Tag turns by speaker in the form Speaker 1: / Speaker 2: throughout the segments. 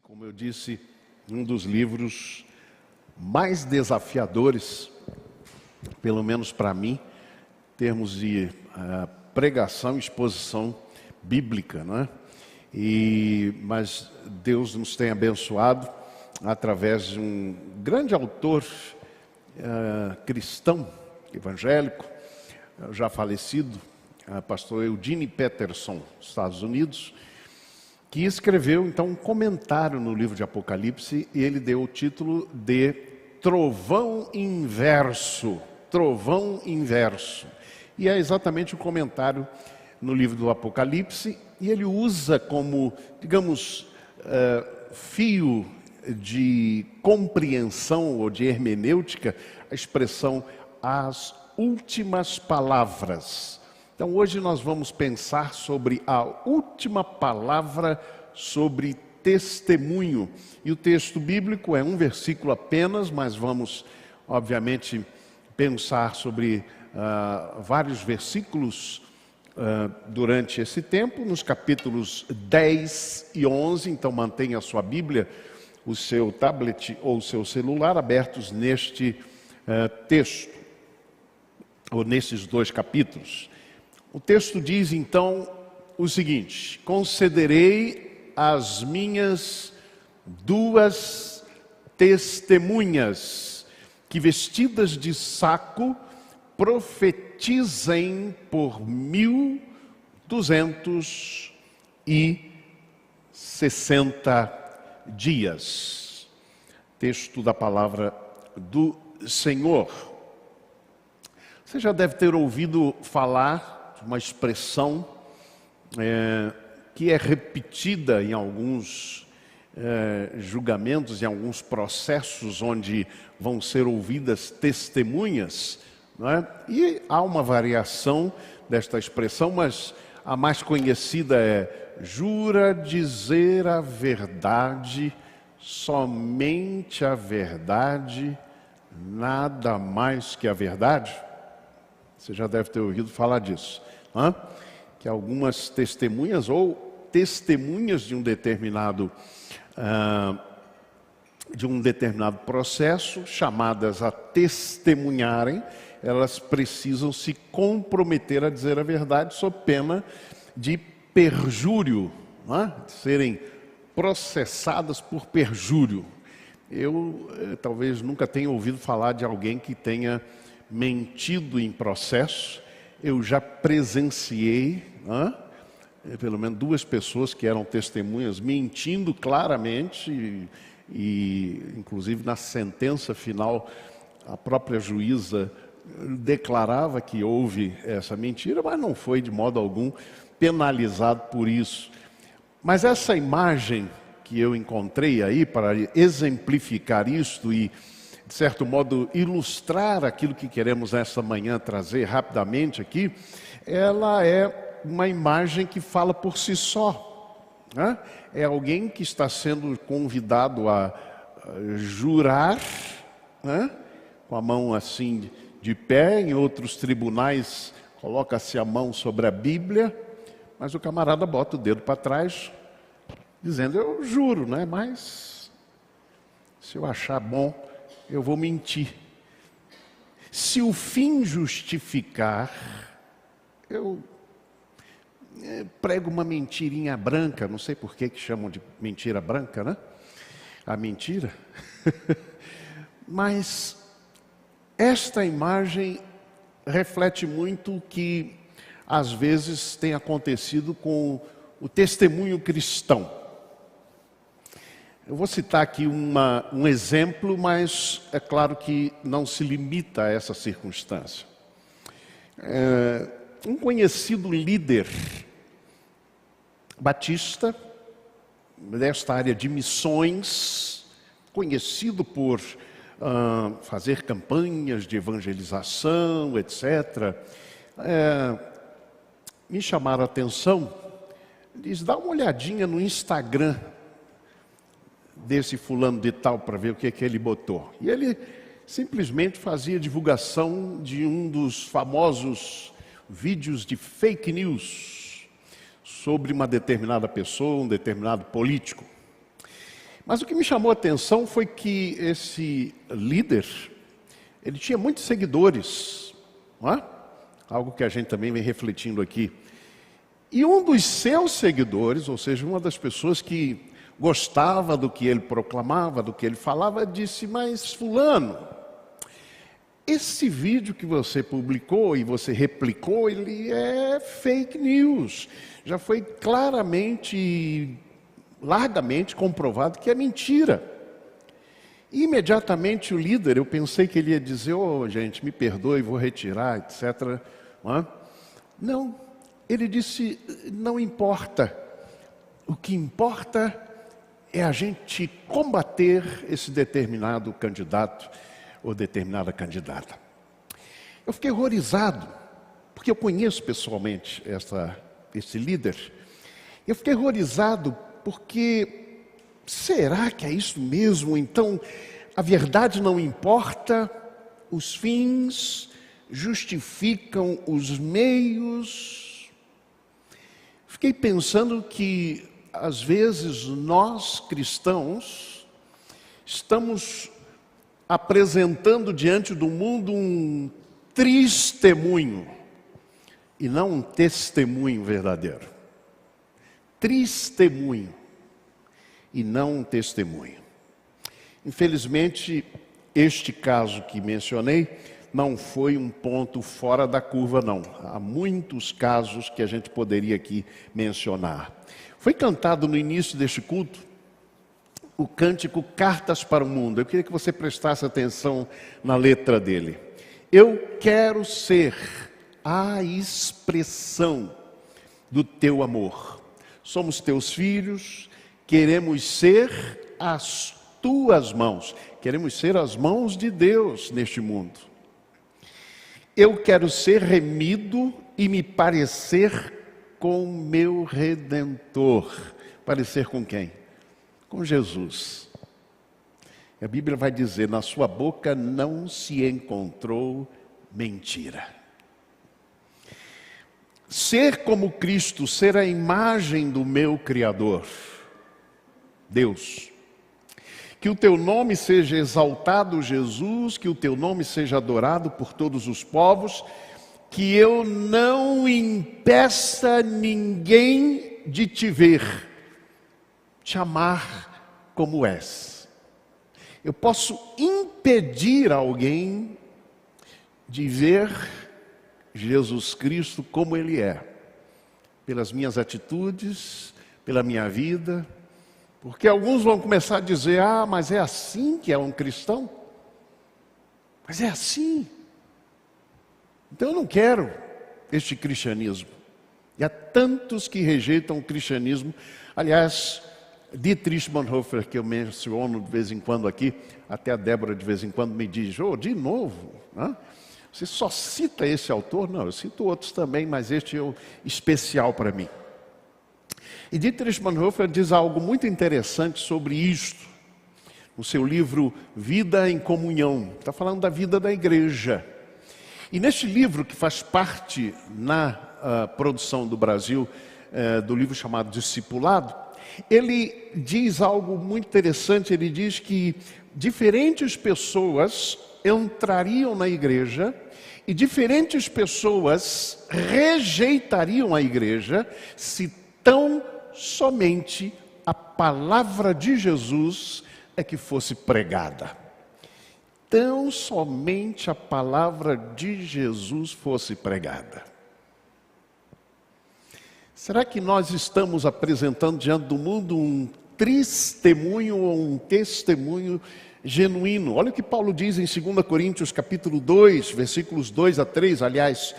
Speaker 1: como eu disse, um dos livros mais desafiadores, pelo menos para mim, em termos de pregação e exposição bíblica, não é? Mas Deus nos tem abençoado através de um grande autor cristão, evangélico, já falecido, pastor Eugene Peterson, dos Estados Unidos, que escreveu então um comentário no livro de Apocalipse, e ele deu o título de Trovão Inverso. Trovão Inverso. E é exatamente o comentário no livro do Apocalipse, e ele usa como, digamos, fio de compreensão ou de hermenêutica a expressão as últimas palavras. Então hoje nós vamos pensar sobre a última palavra sobre testemunho. E o texto bíblico é um versículo apenas, mas vamos obviamente pensar sobre vários versículos durante esse tempo, nos capítulos 10 e 11, então mantenha a sua Bíblia, o seu tablet ou o seu celular abertos neste texto, ou nesses dois capítulos. O texto diz então o seguinte: concederei às minhas duas testemunhas que, vestidas de saco, profetizem por 1260 dias. Texto da palavra do Senhor. Você já deve ter ouvido falar de uma expressão que é repetida em alguns julgamentos, em alguns processos onde vão ser ouvidas testemunhas, não é? E há uma variação desta expressão, mas a mais conhecida é: jura dizer a verdade, somente a verdade, nada mais que a verdade. Você já deve ter ouvido falar disso, não é? Que algumas testemunhas ou testemunhas de um determinado processo, chamadas a testemunharem, elas precisam se comprometer a dizer a verdade sob pena de perjúrio, não é? De serem processadas por perjúrio. Eu talvez nunca tenha ouvido falar de alguém que tenha mentido em processo. Eu já presenciei, pelo menos duas pessoas que eram testemunhas mentindo claramente, e inclusive na sentença final a própria juíza declarava que houve essa mentira, mas não foi de modo algum penalizado por isso. Mas essa imagem que eu encontrei aí para exemplificar isto e, de certo modo, ilustrar aquilo que queremos essa manhã trazer rapidamente aqui, ela é uma imagem que fala por si só, né? É alguém que está sendo convidado a jurar, né? Com a mão assim de pé. Em outros tribunais coloca-se a mão sobre a Bíblia, mas o camarada bota o dedo para trás, dizendo: eu juro, né? Mas se eu achar bom, eu vou mentir. Se o fim justificar, eu prego uma mentirinha branca. Não sei por que chamam de mentira branca, né? A mentira. Mas esta imagem reflete muito o que às vezes tem acontecido com o testemunho cristão. Eu vou citar aqui um exemplo, mas é claro que não se limita a essa circunstância. Um conhecido líder batista, desta área de missões, conhecido por fazer campanhas de evangelização, etc., me chamaram a atenção. Diz: dá uma olhadinha no Instagram desse fulano de tal para ver o que ele botou. E ele simplesmente fazia divulgação de um dos famosos vídeos de fake news sobre uma determinada pessoa, um determinado político. Mas o que me chamou a atenção foi que esse líder, ele tinha muitos seguidores, não é? Algo que a gente também vem refletindo aqui. E um dos seus seguidores, ou seja, uma das pessoas que gostava do que ele proclamava, do que ele falava, disse: mas fulano, esse vídeo que você publicou e você replicou, ele é fake news. Já foi claramente, largamente comprovado que é mentira. E imediatamente o líder, eu pensei que ele ia dizer: oh, gente, me perdoe, vou retirar, etc. Não, ele disse: não importa. O que importa é a gente combater esse determinado candidato ou determinada candidata. Eu fiquei horrorizado, porque eu conheço pessoalmente esse líder. Eu fiquei horrorizado porque, será que é isso mesmo? Então, a verdade não importa, os fins justificam os meios. Fiquei pensando que, às vezes, nós cristãos estamos apresentando diante do mundo um testemunho e não um testemunho verdadeiro. Testemunho e não um testemunho. Infelizmente, este caso que mencionei não foi um ponto fora da curva, não. Há muitos casos que a gente poderia aqui mencionar. Foi cantado no início deste culto o cântico Cartas para o Mundo. Eu queria que você prestasse atenção na letra dele. Eu quero ser a expressão do teu amor. Somos teus filhos, queremos ser as tuas mãos. Queremos ser as mãos de Deus neste mundo. Eu quero ser remido e me parecer com meu Redentor. Parecer com quem? Com Jesus. A Bíblia vai dizer: na sua boca não se encontrou mentira. Ser como Cristo, ser a imagem do meu Criador, Deus. Que o teu nome seja exaltado, Jesus, que o teu nome seja adorado por todos os povos, que eu não impeça ninguém de te ver, te amar como és. Eu posso impedir alguém de ver Jesus Cristo como Ele é, pelas minhas atitudes, pela minha vida, porque alguns vão começar a dizer: ah, mas é assim que é um cristão? Mas é assim. Então eu não quero este cristianismo. E há tantos que rejeitam o cristianismo. Aliás, Dietrich Bonhoeffer, que eu menciono de vez em quando aqui, até a Débora de vez em quando me diz: oh, de novo, né? Você só cita esse autor? Não, eu cito outros também, mas este é o especial para mim. E Dietrich Bonhoeffer diz algo muito interessante sobre isto, no seu livro Vida em Comunhão. Está falando da vida da igreja. E neste livro, que faz parte na produção do Brasil, do livro chamado Discipulado, ele diz algo muito interessante. Ele diz que diferentes pessoas entrariam na igreja e diferentes pessoas rejeitariam a igreja se tão somente a palavra de Jesus é que fosse pregada. Tão somente a palavra de Jesus fosse pregada. Será que nós estamos apresentando diante do mundo um testemunho ou um testemunho genuíno? Olha o que Paulo diz em 2 Coríntios capítulo 2, versículos 2 a 3, aliás,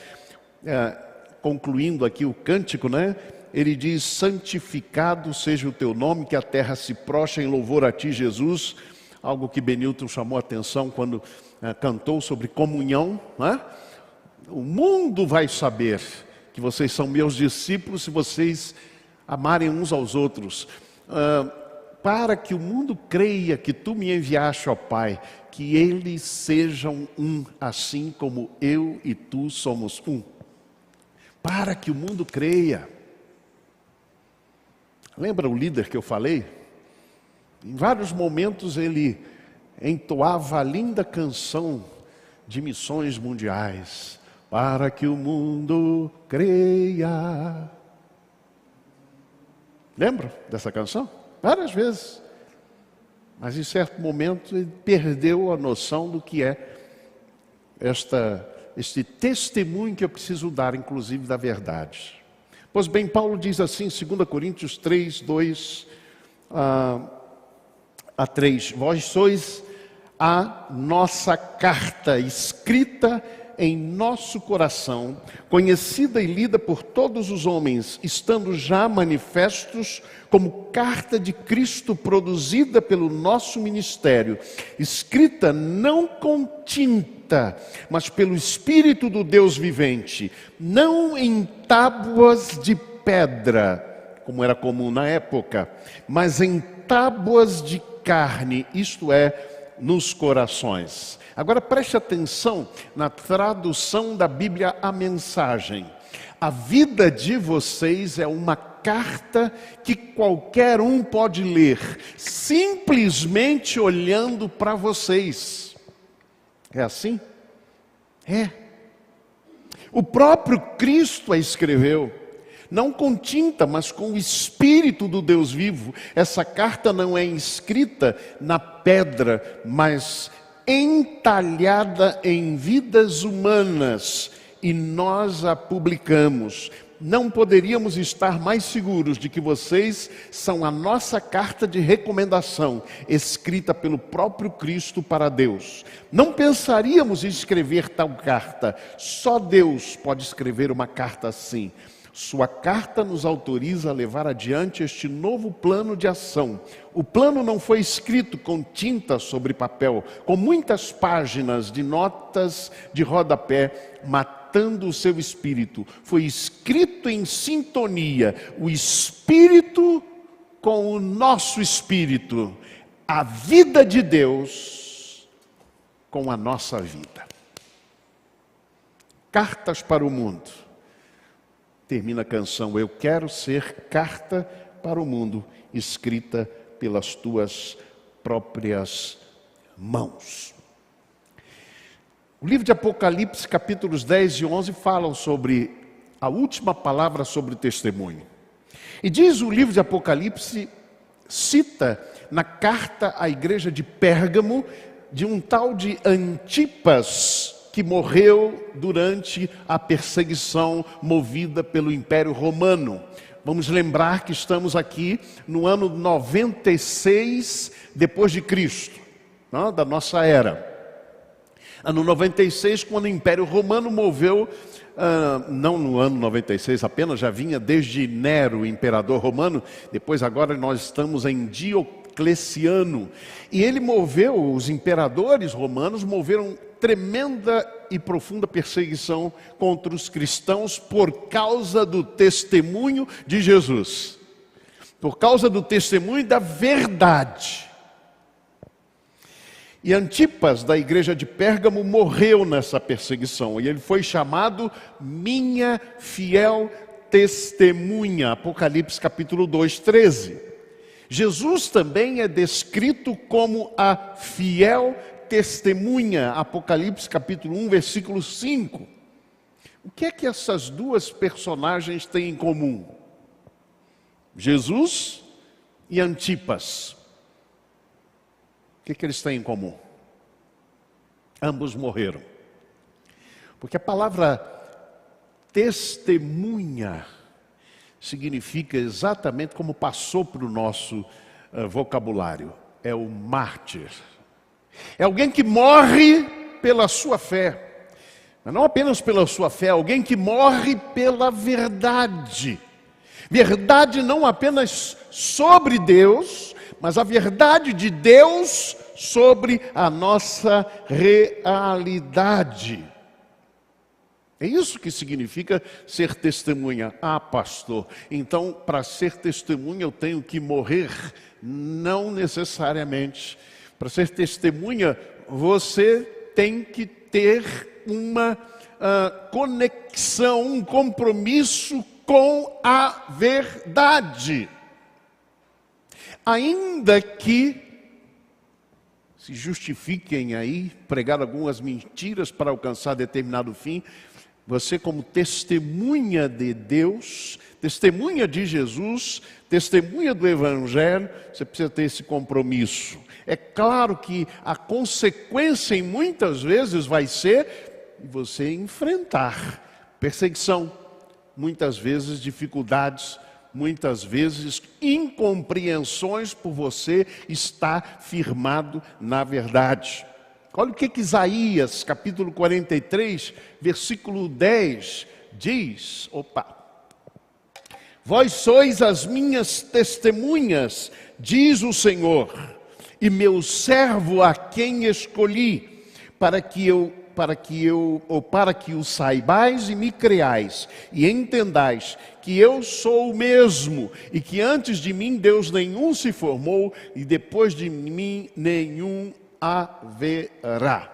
Speaker 1: concluindo aqui o cântico, né? Ele diz: santificado seja o teu nome, que a terra se prostra em louvor a ti, Jesus. Algo que Benilton chamou a atenção quando cantou sobre comunhão, né? O mundo vai saber que vocês são meus discípulos se vocês amarem uns aos outros. Para que o mundo creia que tu me enviaste, ó Pai, que eles sejam um, assim como eu e tu somos um. Para que o mundo creia. Lembra o líder que eu falei? Em vários momentos ele entoava a linda canção de missões mundiais, para que o mundo creia. Lembra dessa canção? Várias vezes. Mas em certo momento ele perdeu a noção do que é este testemunho que eu preciso dar, inclusive da verdade. Pois bem, Paulo diz assim, 2 Coríntios 3, 2 a 3, vós sois a nossa carta escrita em nosso coração, conhecida e lida por todos os homens, estando já manifestos como carta de Cristo produzida pelo nosso ministério, escrita não com tinta, mas pelo Espírito do Deus vivente, não em tábuas de pedra, como era comum na época, mas em tábuas de carne, isto é, nos corações. Agora preste atenção na tradução da Bíblia A Mensagem. A vida de vocês é uma carta que qualquer um pode ler, simplesmente olhando para vocês. É assim? É. O próprio Cristo a escreveu. Não com tinta, mas com o Espírito do Deus vivo. Essa carta não é escrita na pedra, mas entalhada em vidas humanas, e nós a publicamos. Não poderíamos estar mais seguros de que vocês são a nossa carta de recomendação, escrita pelo próprio Cristo para Deus. Não pensaríamos em escrever tal carta. Só Deus pode escrever uma carta assim. Sua carta nos autoriza a levar adiante este novo plano de ação. O plano não foi escrito com tinta sobre papel, com muitas páginas de notas de rodapé, matando o seu espírito. Foi escrito em sintonia, o espírito com o nosso espírito. A vida de Deus com a nossa vida. Cartas para o mundo. Termina a canção, eu quero ser carta para o mundo, escrita pelas tuas próprias mãos. O livro de Apocalipse, capítulos 10 e 11, falam sobre a última palavra sobre testemunho. E diz o livro de Apocalipse, cita na carta à igreja de Pérgamo, de um tal de Antipas, que morreu durante a perseguição movida pelo Império Romano. Vamos lembrar que estamos aqui no ano 96 depois de Cristo, da nossa era. Ano 96, quando o Império Romano moveu, não no ano 96 apenas, já vinha desde Nero, o imperador romano, depois agora nós estamos em Diocleciano. E ele moveu, os imperadores romanos moveram tremenda e profunda perseguição contra os cristãos por causa do testemunho de Jesus. Por causa do testemunho da verdade. E Antipas, da igreja de Pérgamo, morreu nessa perseguição. E ele foi chamado minha fiel testemunha. Apocalipse capítulo 2, 13. Jesus também é descrito como a fiel testemunha, Apocalipse capítulo 1, versículo 5. O que é que essas duas personagens têm em comum? Jesus e Antipas. O que é que eles têm em comum? Ambos morreram. Porque a palavra testemunha significa exatamente como passou para o nosso vocabulário. É o mártir. É alguém que morre pela sua fé. Mas não apenas pela sua fé, alguém que morre pela verdade. Verdade não apenas sobre Deus, mas a verdade de Deus sobre a nossa realidade. É isso que significa ser testemunha. Ah, pastor, então para ser testemunha eu tenho que morrer? Não necessariamente. Para ser testemunha, você tem que ter uma conexão, um compromisso com a verdade. Ainda que se justifiquem aí, pregar algumas mentiras para alcançar determinado fim, você como testemunha de Deus, testemunha de Jesus, testemunha do Evangelho, você precisa ter esse compromisso. É claro que a consequência, em muitas vezes, vai ser você enfrentar perseguição, muitas vezes dificuldades, muitas vezes incompreensões por você estar firmado na verdade. Olha o que Isaías, capítulo 43, versículo 10, diz. Vós sois as minhas testemunhas, diz o Senhor, e meu servo a quem escolhi, para que o saibais e me creais, e entendais que eu sou o mesmo, e que antes de mim Deus nenhum se formou, e depois de mim nenhum haverá.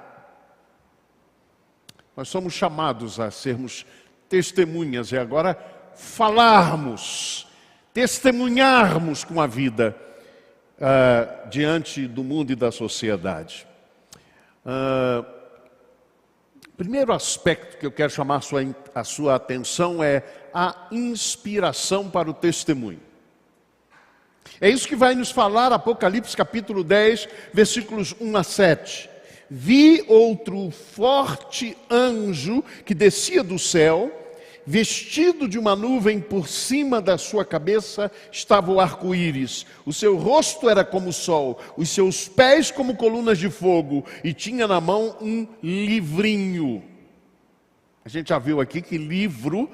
Speaker 1: Nós somos chamados a sermos testemunhas, e agora falarmos, testemunharmos com a vida diante do mundo e da sociedade. Primeiro aspecto que eu quero chamar a sua atenção é a inspiração para o testemunho. É isso que vai nos falar Apocalipse capítulo 10, versículos 1 a 7. Vi outro forte anjo que descia do céu, vestido de uma nuvem, por cima da sua cabeça estava o arco-íris. O seu rosto era como o sol, os seus pés como colunas de fogo, e tinha na mão um livrinho. A gente já viu aqui que livro,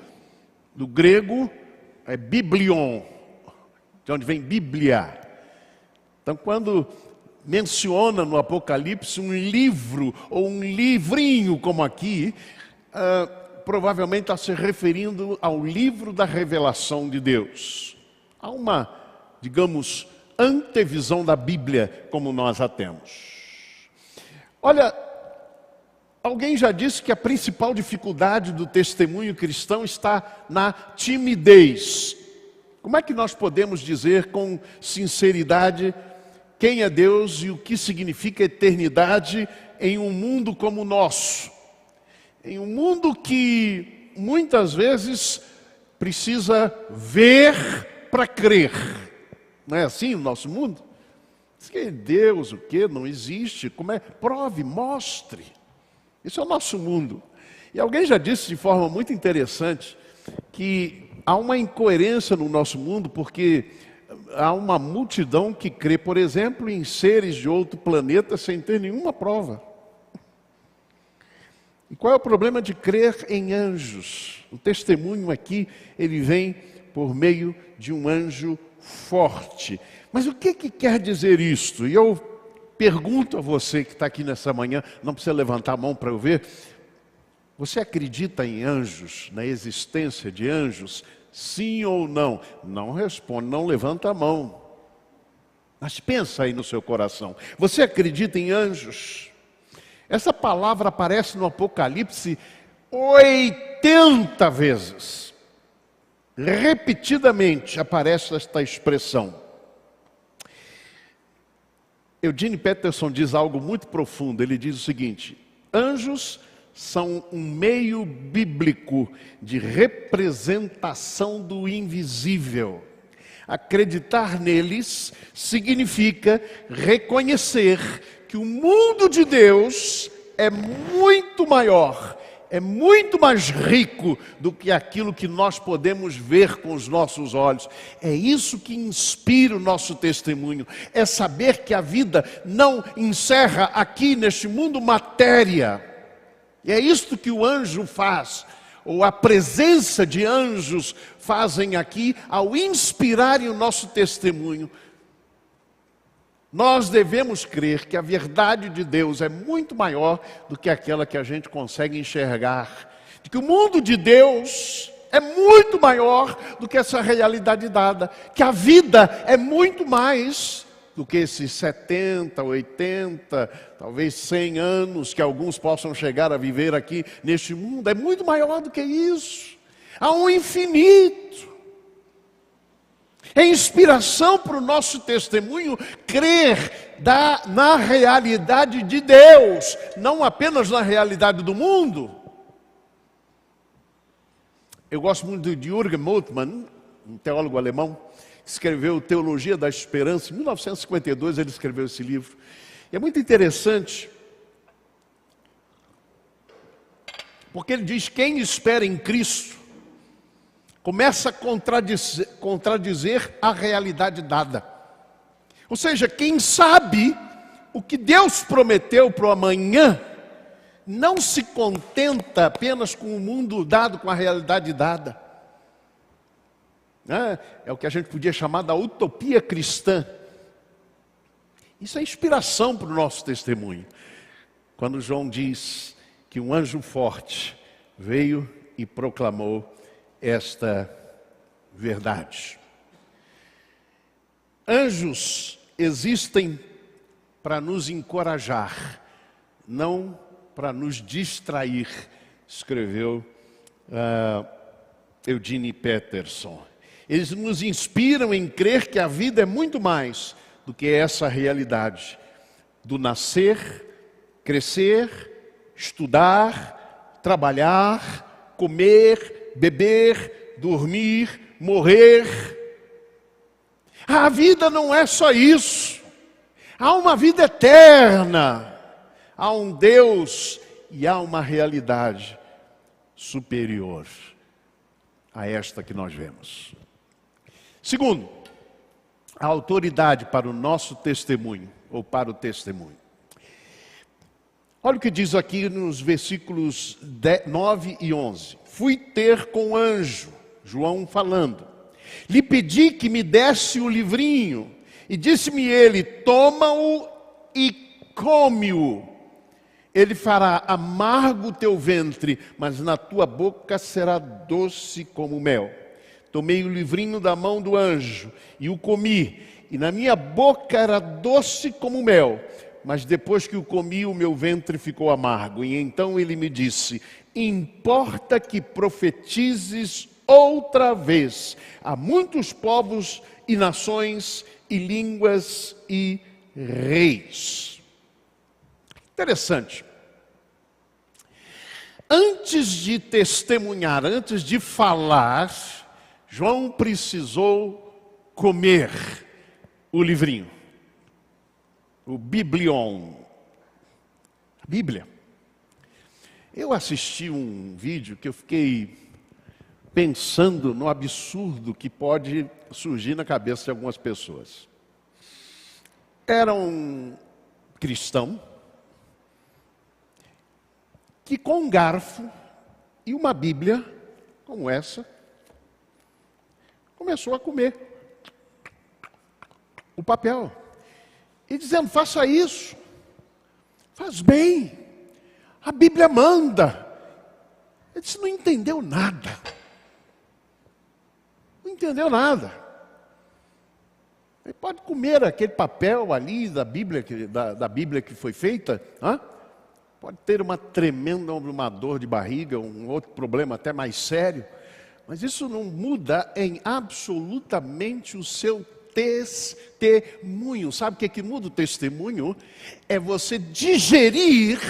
Speaker 1: do grego, é biblion, de onde vem Bíblia. Então, quando menciona no Apocalipse um livro, ou um livrinho, como aqui, provavelmente está se referindo ao livro da revelação de Deus. Há uma, digamos, antevisão da Bíblia, como nós a temos. Olha, alguém já disse que a principal dificuldade do testemunho cristão está na timidez. Como é que nós podemos dizer com sinceridade quem é Deus e o que significa eternidade em um mundo como o nosso? Em um mundo que muitas vezes precisa ver para crer. Não é assim o nosso mundo? Diz que Deus, o quê? Não existe. Como é? Prove, mostre. Esse é o nosso mundo. E alguém já disse de forma muito interessante que há uma incoerência no nosso mundo, porque há uma multidão que crê, por exemplo, em seres de outro planeta sem ter nenhuma prova. E qual é o problema de crer em anjos? O testemunho aqui, ele vem por meio de um anjo forte. Mas o que quer dizer isto? E eu pergunto a você que está aqui nessa manhã, não precisa levantar a mão para eu ver. Você acredita em anjos, na existência de anjos? Sim ou não? Não responde, não levanta a mão. Mas pensa aí no seu coração. Você acredita em anjos? Essa palavra aparece no Apocalipse 80 vezes. Repetidamente aparece esta expressão. Eugene Peterson diz algo muito profundo. Ele diz o seguinte: anjos são um meio bíblico de representação do invisível. Acreditar neles significa reconhecer que o mundo de Deus é muito maior, é muito mais rico do que aquilo que nós podemos ver com os nossos olhos. É isso que inspira o nosso testemunho, é saber que a vida não encerra aqui neste mundo matéria. E é isto que o anjo faz, ou a presença de anjos fazem aqui ao inspirarem o nosso testemunho. Nós devemos crer que a verdade de Deus é muito maior do que aquela que a gente consegue enxergar. De que o mundo de Deus é muito maior do que essa realidade dada. Que a vida é muito mais do que esses 70, 80, talvez 100 anos que alguns possam chegar a viver aqui neste mundo. É muito maior do que isso. Há um infinito. É inspiração para o nosso testemunho crer na realidade de Deus, não apenas na realidade do mundo. Eu gosto muito de Jürgen Moltmann, um teólogo alemão, que escreveu Teologia da Esperança. Em 1952 ele escreveu esse livro. E é muito interessante, porque ele diz: quem espera em Cristo começa a contradizer a realidade dada. Ou seja, quem sabe o que Deus prometeu para o amanhã, não se contenta apenas com o mundo dado, com a realidade dada. É o que a gente podia chamar da utopia cristã. Isso é inspiração para o nosso testemunho. Quando João diz que um anjo forte veio e proclamou esta verdade. Anjos existem para nos encorajar, não para nos distrair, escreveu Eugene Peterson. Eles nos inspiram em crer que a vida é muito mais do que essa realidade do nascer, crescer, estudar, trabalhar, comer, beber, dormir, morrer. A vida não é só isso. Há uma vida eterna. Há um Deus e há uma realidade superior a esta que nós vemos. Segundo, a autoridade para o nosso testemunho, ou para o testemunho. Olha o que diz aqui nos versículos 9 e 11. Fui ter com o anjo, João falando. Lhe pedi que me desse o livrinho, e disse-me ele: toma-o e come-o. Ele fará amargo o teu ventre, mas na tua boca será doce como mel. Tomei o livrinho da mão do anjo e o comi, e na minha boca era doce como mel, mas depois que o comi, o meu ventre ficou amargo. E então ele me disse: importa que profetizes outra vez a muitos povos e nações e línguas e reis. Interessante. Antes de testemunhar, antes de falar, João precisou comer o livrinho, o Biblion, a Bíblia. Eu assisti um vídeo que eu fiquei pensando no absurdo que pode surgir na cabeça de algumas pessoas. Era um cristão que com um garfo e uma Bíblia como essa, começou a comer o papel. E dizendo: faça isso, faz bem, a Bíblia manda. Ele disse: não entendeu nada. Não entendeu nada. Ele pode comer aquele papel ali da Bíblia que foi feita, pode ter uma tremenda dor de barriga, um outro problema até mais sério, mas isso não muda em absolutamente o seu testemunho. Sabe o que muda o testemunho? É você digerir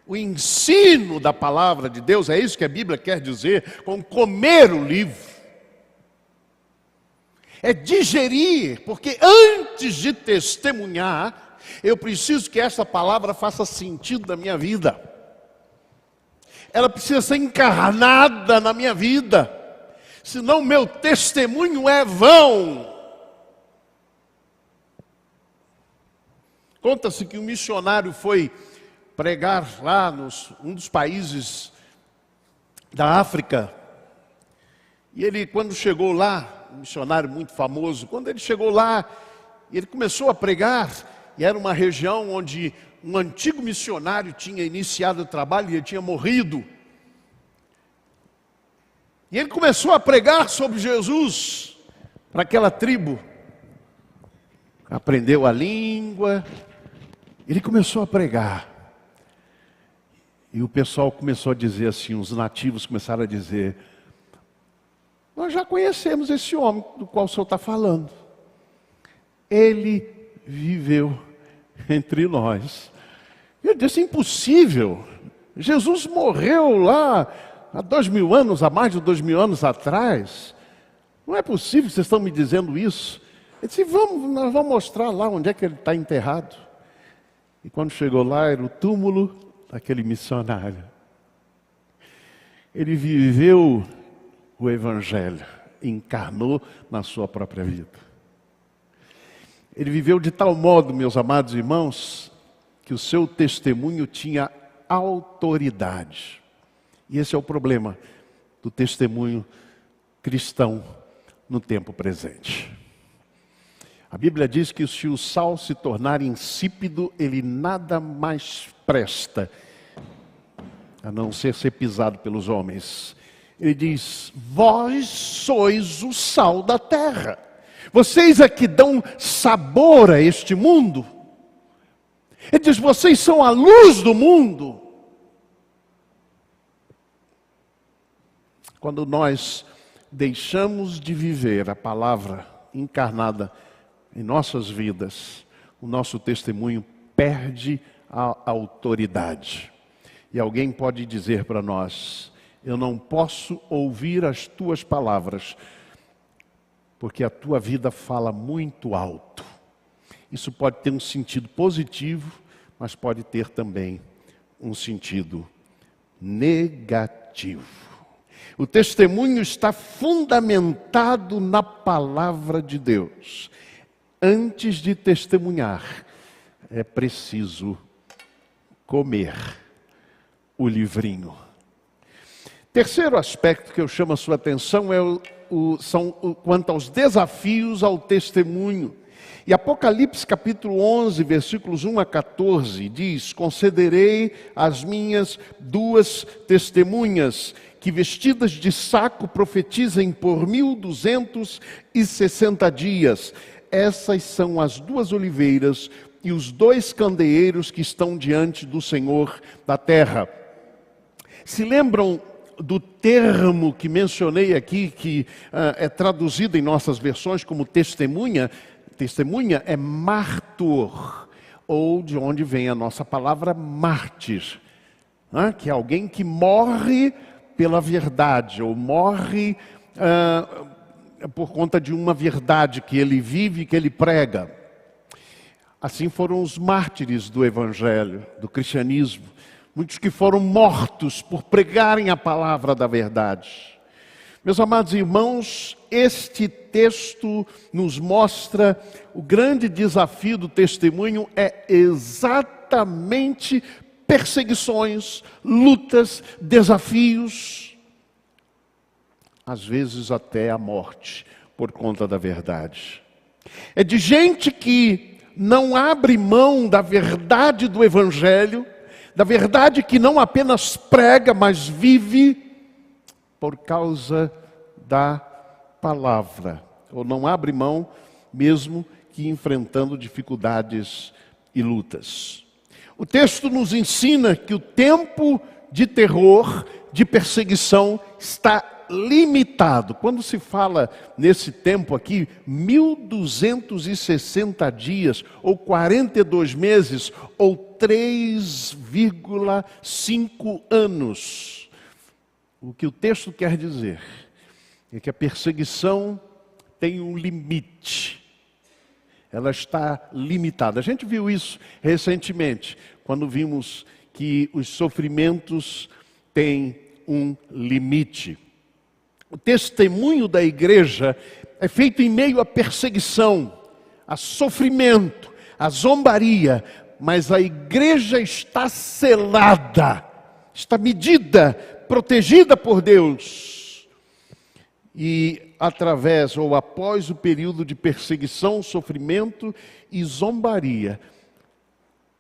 Speaker 1: o ensino da palavra de Deus. É isso que a Bíblia quer dizer com comer o livro. É digerir, porque antes de testemunhar, eu preciso que essa palavra faça sentido na minha vida. Ela precisa ser encarnada na minha vida. Senão meu testemunho é vão. Conta-se que um missionário foi pregar lá um dos países da África. E ele, quando chegou lá, um missionário muito famoso, quando ele chegou lá, ele começou a pregar, e era uma região onde um antigo missionário tinha iniciado o trabalho e ele tinha morrido. E ele começou a pregar sobre Jesus para aquela tribo. Aprendeu a língua, ele começou a pregar. E o pessoal começou a dizer assim, os nativos começaram a dizer: Nós já conhecemos esse homem do qual o Senhor está falando. Ele viveu entre nós. Eu disse, impossível. Jesus morreu lá há 2000 anos, há mais de 2000 anos atrás. Não é possível que vocês estão me dizendo isso. Ele disse, nós vamos mostrar lá onde é que ele está enterrado. E quando chegou lá, era o túmulo daquele missionário. Ele viveu o Evangelho, encarnou na sua própria vida. Ele viveu de tal modo, meus amados irmãos, que o seu testemunho tinha autoridade. E esse é o problema do testemunho cristão no tempo presente. A Bíblia diz que se o sal se tornar insípido, ele nada mais presta, a não ser pisado pelos homens. Ele diz, vós sois o sal da terra. Vocês é que dão sabor a este mundo. Ele diz, vocês são a luz do mundo. Quando nós deixamos de viver a palavra encarnada em nossas vidas, o nosso testemunho perde a autoridade. E alguém pode dizer para nós, eu não posso ouvir as tuas palavras, porque a tua vida fala muito alto. Isso pode ter um sentido positivo, mas pode ter também um sentido negativo. O testemunho está fundamentado na palavra de Deus. Antes de testemunhar, é preciso comer o livrinho. Terceiro aspecto que eu chamo a sua atenção quanto aos desafios ao testemunho. E Apocalipse capítulo 11, versículos 1 a 14, diz, concederei às minhas duas testemunhas, que vestidas de saco profetizem por 1260 dias. Essas são as duas oliveiras e os dois candeeiros que estão diante do Senhor da terra. Se lembram do termo que mencionei aqui, que é traduzido em nossas versões como testemunha? Testemunha é mártir, ou de onde vem a nossa palavra mártir, né? Que é alguém que morre pela verdade, ou morre por conta de uma verdade que ele vive, que ele prega. Assim foram os mártires do Evangelho, do cristianismo. Muitos que foram mortos por pregarem a palavra da verdade. Meus amados irmãos, este texto nos mostra o grande desafio do testemunho é exatamente perseguições, lutas, desafios, às vezes até a morte, por conta da verdade. É de gente que não abre mão da verdade do Evangelho, da verdade que não apenas prega, mas vive por causa da palavra, ou não abre mão mesmo que enfrentando dificuldades e lutas. O texto nos ensina que o tempo de terror, de perseguição, está limitado. Quando se fala nesse tempo aqui, 1260 dias, ou 42 meses, ou 3,5 anos. O que o texto quer dizer é que a perseguição tem um limite. Ela está limitada. A gente viu isso recentemente, quando vimos que os sofrimentos têm um limite. O testemunho da igreja é feito em meio à perseguição, a sofrimento, a zombaria, mas a igreja está selada, está medida, protegida por Deus. E através ou após o período de perseguição, sofrimento e zombaria,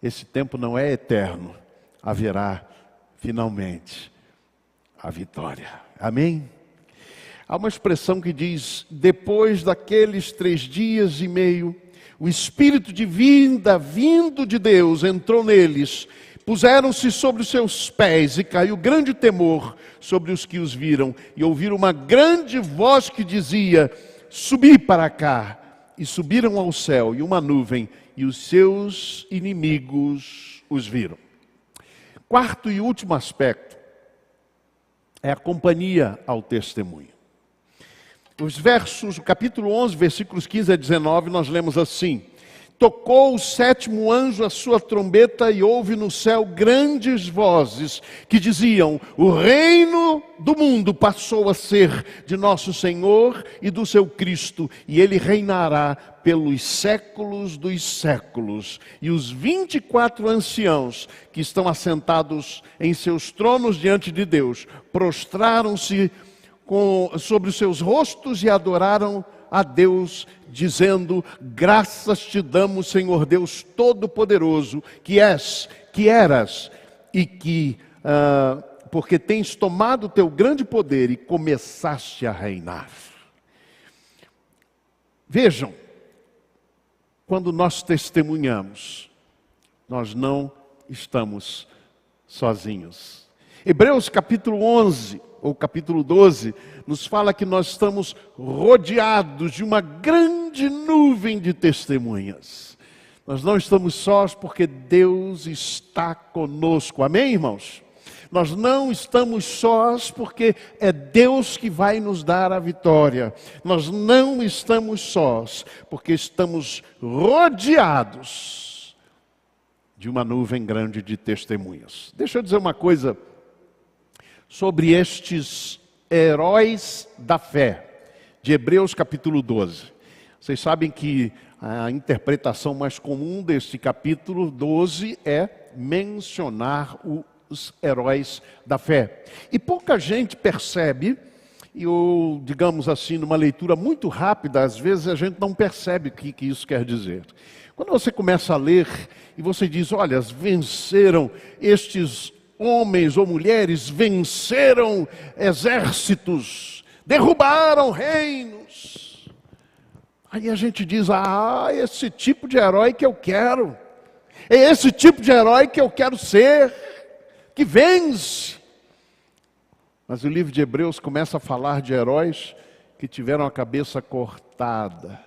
Speaker 1: esse tempo não é eterno, haverá finalmente a vitória. Amém? Há uma expressão que diz, depois daqueles 3 dias e meio, o Espírito de vida, vindo de Deus, entrou neles. Puseram-se sobre os seus pés e caiu grande temor sobre os que os viram. E ouviram uma grande voz que dizia: subi para cá. E subiram ao céu e uma nuvem, e os seus inimigos os viram. Quarto e último aspecto é a companhia ao testemunho. O capítulo 11, versículos 15 a 19, nós lemos assim: tocou o sétimo anjo a sua trombeta e houve no céu grandes vozes que diziam: o reino do mundo passou a ser de nosso Senhor e do seu Cristo, e ele reinará pelos séculos dos séculos. E os 24 anciãos que estão assentados em seus tronos diante de Deus, prostraram-se sobre os seus rostos e adoraram a Deus, dizendo: graças te damos, Senhor Deus Todo-Poderoso, que eras e que, porque tens tomado o teu grande poder e começaste a reinar. Vejam, quando nós testemunhamos, nós não estamos sozinhos. Hebreus capítulo 11, ou capítulo 12, nos fala que nós estamos rodeados de uma grande nuvem de testemunhas. Nós não estamos sós porque Deus está conosco. Amém, irmãos? Nós não estamos sós porque é Deus que vai nos dar a vitória. Nós não estamos sós porque estamos rodeados de uma nuvem grande de testemunhas. Deixa eu dizer uma coisa sobre estes heróis da fé, de Hebreus capítulo 12. Vocês sabem que a interpretação mais comum deste capítulo 12 é mencionar os heróis da fé. E pouca gente percebe, ou digamos assim, numa leitura muito rápida, às vezes a gente não percebe o que isso quer dizer. Quando você começa a ler e você diz: olha, venceram estes homens ou mulheres, venceram exércitos, derrubaram reinos. Aí a gente diz: esse tipo de herói que eu quero. É esse tipo de herói que eu quero ser, que vence. Mas o livro de Hebreus começa a falar de heróis que tiveram a cabeça cortada,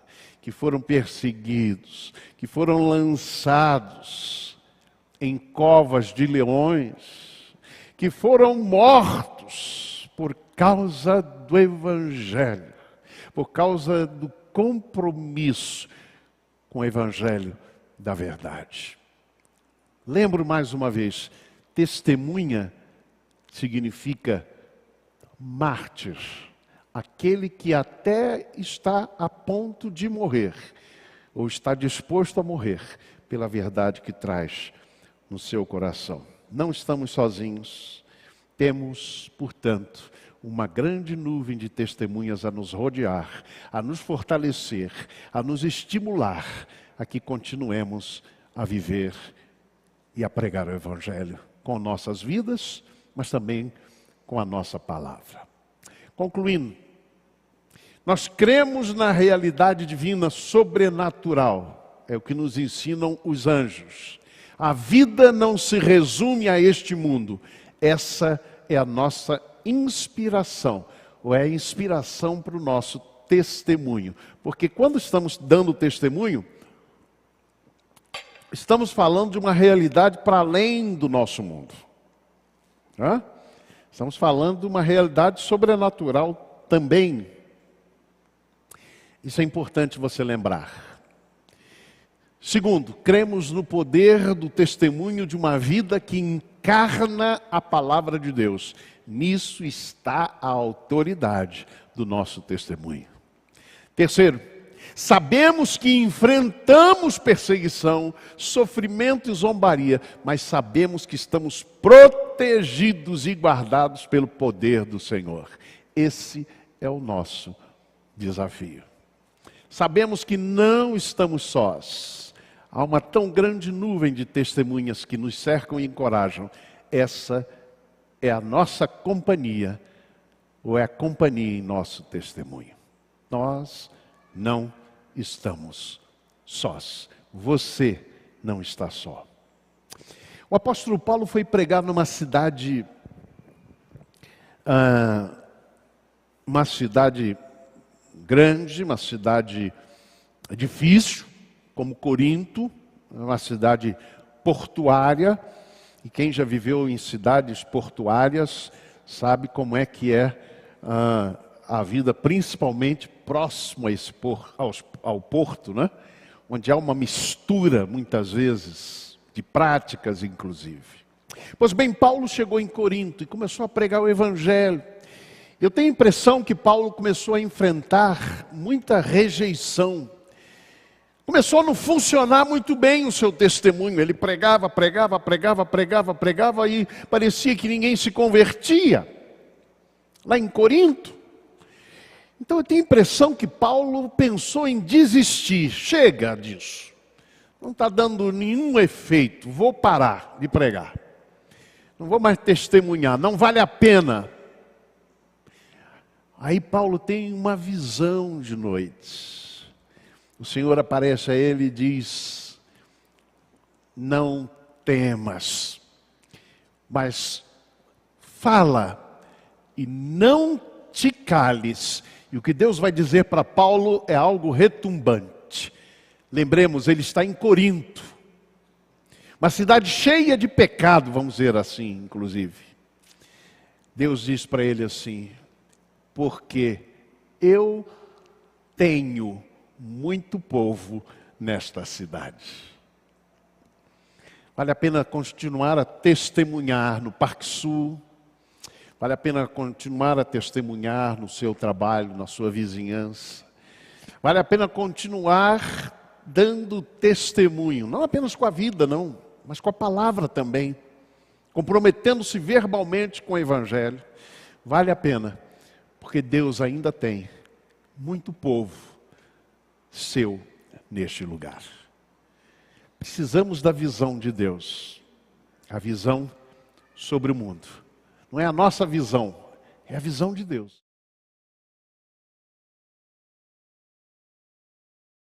Speaker 1: que foram perseguidos, que foram lançados em covas de leões, que foram mortos por causa do Evangelho, por causa do compromisso com o Evangelho da verdade. Lembro mais uma vez, testemunha significa mártir, aquele que até está a ponto de morrer, ou está disposto a morrer, pela verdade que traz no seu coração. Não estamos sozinhos, temos, portanto, uma grande nuvem de testemunhas a nos rodear, a nos fortalecer, a nos estimular, a que continuemos a viver e a pregar o Evangelho com nossas vidas, mas também com a nossa palavra. Concluindo, nós cremos na realidade divina sobrenatural, é o que nos ensinam os anjos. A vida não se resume a este mundo. Essa é a nossa inspiração, ou é a inspiração para o nosso testemunho. Porque quando estamos dando testemunho, estamos falando de uma realidade para além do nosso mundo. Estamos falando de uma realidade sobrenatural também. Isso é importante você lembrar. Segundo, cremos no poder do testemunho de uma vida que encarna a palavra de Deus. Nisso está a autoridade do nosso testemunho. Terceiro, sabemos que enfrentamos perseguição, sofrimento e zombaria, mas sabemos que estamos protegidos e guardados pelo poder do Senhor. Esse é o nosso desafio. Sabemos que não estamos sós. Há uma tão grande nuvem de testemunhas que nos cercam e encorajam. Essa é a nossa companhia, ou é a companhia em nosso testemunho. Nós não estamos sós. Você não está só. O apóstolo Paulo foi pregar numa cidade, grande, uma cidade difícil, como Corinto, uma cidade portuária, e quem já viveu em cidades portuárias sabe como é que é a vida, principalmente próximo ao porto, né? Onde há uma mistura, muitas vezes, de práticas, inclusive. Pois bem, Paulo chegou em Corinto e começou a pregar o Evangelho. Eu tenho a impressão que Paulo começou a enfrentar muita rejeição. Começou a não funcionar muito bem o seu testemunho. Ele pregava e parecia que ninguém se convertia. Lá em Corinto. Então eu tenho a impressão que Paulo pensou em desistir. Chega disso. Não está dando nenhum efeito. Vou parar de pregar. Não vou mais testemunhar. Não vale a pena. Aí Paulo tem uma visão de noite. O Senhor aparece a ele e diz: não temas, mas fala e não te cales. E o que Deus vai dizer para Paulo é algo retumbante. Lembremos, ele está em Corinto, uma cidade cheia de pecado, vamos dizer assim, inclusive. Deus diz para ele assim: porque eu tenho muito povo nesta cidade. Vale a pena continuar a testemunhar no Parque Sul. Vale a pena continuar a testemunhar no seu trabalho, na sua vizinhança. Vale a pena continuar dando testemunho, não apenas com a vida, não, mas com a palavra também. Comprometendo-se verbalmente com o Evangelho. Vale a pena, porque Deus ainda tem muito povo seu neste lugar. Precisamos da visão de Deus, a visão sobre o mundo. Não é a nossa visão, é a visão de Deus.